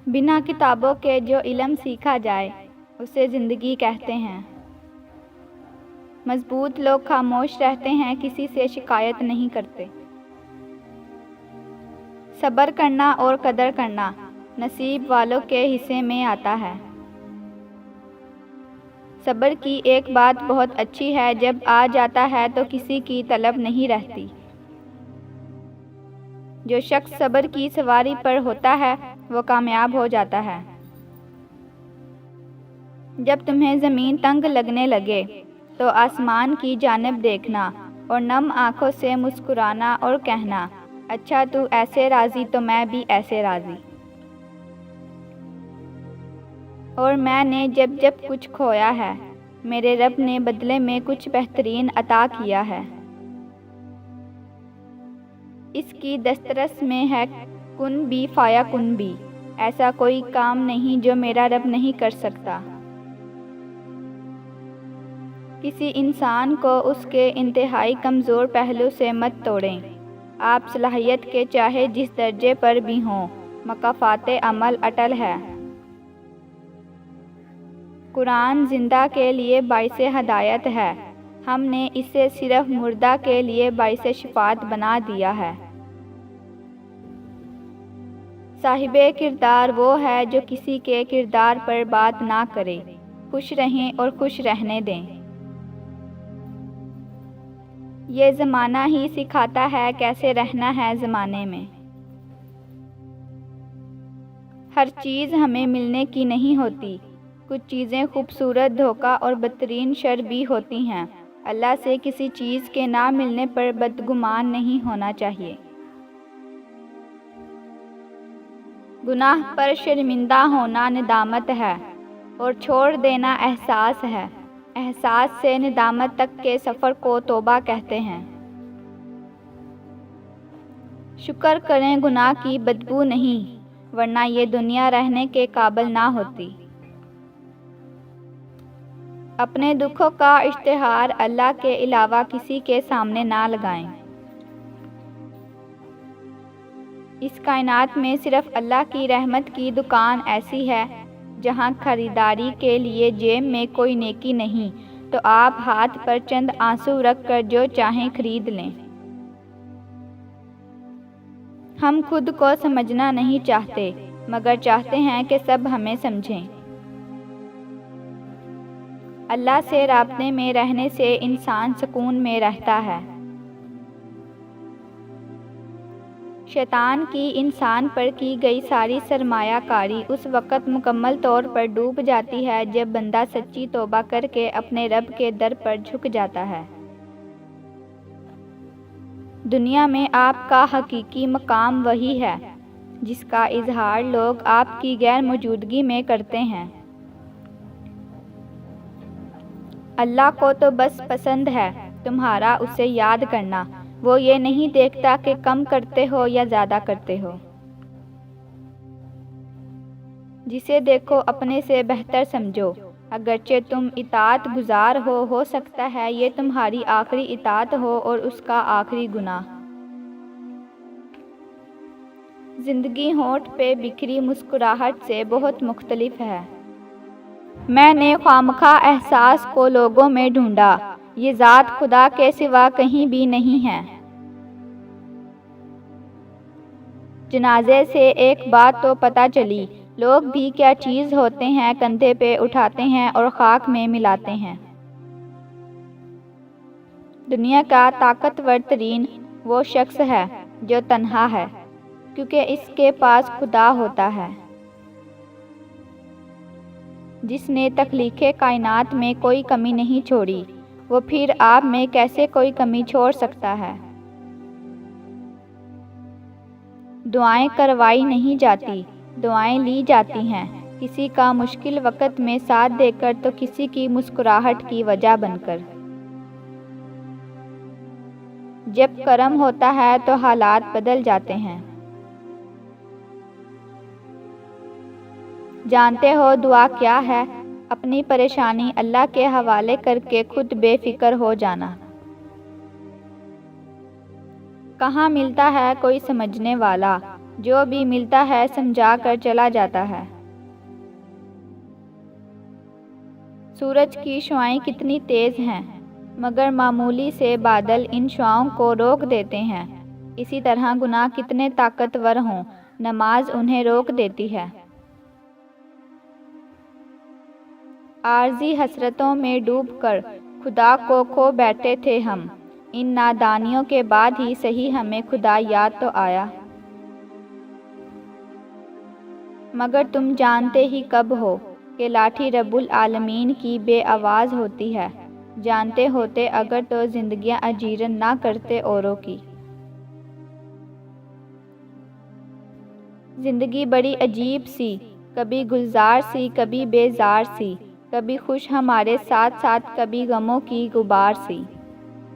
بنا کتابوں کے جو علم سیکھا جائے اسے زندگی کہتے ہیں۔ مضبوط لوگ خاموش رہتے ہیں، کسی سے شکایت نہیں کرتے۔ صبر کرنا اور قدر کرنا نصیب والوں کے حصے میں آتا ہے۔ صبر کی ایک بات بہت اچھی ہے، جب آ جاتا ہے تو کسی کی طلب نہیں رہتی۔ جو شخص صبر کی سواری پر ہوتا ہے وہ کامیاب ہو جاتا ہے۔ جب تمہیں زمین تنگ لگنے لگے تو آسمان کی جانب دیکھنا اور نم آنکھوں سے مسکرانا اور کہنا، اچھا تو ایسے راضی تو میں بھی ایسے راضی۔ اور میں نے جب جب کچھ کھویا ہے، میرے رب نے بدلے میں کچھ بہترین عطا کیا ہے۔ اس کی دسترس میں ہے کن بھی فایا کن بھی، ایسا کوئی کام نہیں جو میرا رب نہیں کر سکتا۔ کسی انسان کو اس کے انتہائی کمزور پہلو سے مت توڑیں۔ آپ صلاحیت کے چاہے جس درجے پر بھی ہوں، مکافات عمل اٹل ہے۔ قرآن زندہ کے لیے باعث ہدایت ہے، ہم نے اسے صرف مردہ کے لیے باعث شفاعت بنا دیا ہے۔ صاحب کردار وہ ہے جو کسی کے کردار پر بات نہ کرے، خوش رہیں اور خوش رہنے دیں۔ یہ زمانہ ہی سکھاتا ہے کیسے رہنا ہے زمانے میں۔ ہر چیز ہمیں ملنے کی نہیں ہوتی، کچھ چیزیں خوبصورت، دھوکہ اور بدترین شر بھی ہوتی ہیں۔ اللہ سے کسی چیز کے نہ ملنے پر بدگمان نہیں ہونا چاہیے۔ گناہ پر شرمندہ ہونا ندامت ہے اور چھوڑ دینا احساس ہے۔ احساس سے ندامت تک کے سفر کو توبہ کہتے ہیں۔ شکر کریں گناہ کی بدبو نہیں، ورنہ یہ دنیا رہنے کے قابل نہ ہوتی۔ اپنے دکھوں کا اشتہار اللہ کے علاوہ کسی کے سامنے نہ لگائیں۔ اس کائنات میں صرف اللہ کی رحمت کی دکان ایسی ہے جہاں خریداری کے لیے جیب میں کوئی نیکی نہیں، تو آپ ہاتھ پر چند آنسو رکھ کر جو چاہیں خرید لیں۔ ہم خود کو سمجھنا نہیں چاہتے، مگر چاہتے ہیں کہ سب ہمیں سمجھیں۔ اللہ سے رابطے میں رہنے سے انسان سکون میں رہتا ہے۔ شیطان کی انسان پر کی گئی ساری سرمایہ کاری اس وقت مکمل طور پر ڈوب جاتی ہے جب بندہ سچی توبہ کر کے اپنے رب کے در پر جھک جاتا ہے۔ دنیا میں آپ کا حقیقی مقام وہی ہے جس کا اظہار لوگ آپ کی غیر موجودگی میں کرتے ہیں۔ اللہ کو تو بس پسند ہے تمہارا اسے یاد کرنا، وہ یہ نہیں دیکھتا کہ کم کرتے ہو یا زیادہ کرتے ہو۔ جسے دیکھو اپنے سے بہتر سمجھو، اگرچہ تم اطاعت گزار ہو سکتا ہے یہ تمہاری آخری اطاعت ہو اور اس کا آخری گناہ۔ زندگی ہونٹ پہ بکھری مسکراہٹ سے بہت مختلف ہے۔ میں نے خوامخواہ احساس کو لوگوں میں ڈھونڈا، یہ ذات خدا کے سوا کہیں بھی نہیں ہے۔ جنازے سے ایک بات تو پتہ چلی، لوگ بھی کیا چیز ہوتے ہیں، کندھے پہ اٹھاتے ہیں اور خاک میں ملاتے ہیں۔ دنیا کا طاقتور ترین وہ شخص ہے جو تنہا ہے، کیونکہ اس کے پاس خدا ہوتا ہے۔ جس نے تخلیق کائنات میں کوئی کمی نہیں چھوڑی، وہ پھر آپ میں کیسے کوئی کمی چھوڑ سکتا ہے؟ دعائیں کروائی نہیں جاتی، دعائیں لی جاتی ہیں، کسی کا مشکل وقت میں ساتھ دے کر تو کسی کی مسکراہٹ کی وجہ بن کر۔ جب کرم ہوتا ہے تو حالات بدل جاتے ہیں۔ جانتے ہو دعا کیا ہے؟ اپنی پریشانی اللہ کے حوالے کر کے خود بے فکر ہو جانا۔ کہاں ملتا ہے کوئی سمجھنے والا، جو بھی ملتا ہے سمجھا کر چلا جاتا ہے۔ سورج کی شعاعیں کتنی تیز ہیں، مگر معمولی سے بادل ان شعاعوں کو روک دیتے ہیں۔ اسی طرح گناہ کتنے طاقتور ہوں، نماز انہیں روک دیتی ہے۔ عارضی حسرتوں میں ڈوب کر خدا کو کھو بیٹھے تھے ہم، ان نادانیوں کے بعد ہی صحیح ہمیں خدا یاد تو آیا۔ مگر تم جانتے ہی کب ہو کہ لاٹھی رب العالمین کی بے آواز ہوتی ہے، جانتے ہوتے اگر تو زندگیاں اجیرن نہ کرتے اوروں کی۔ زندگی بڑی عجیب سی، کبھی گلزار سی کبھی بیزار سی، کبھی خوش ہمارے ساتھ ساتھ کبھی غموں کی غبار سی۔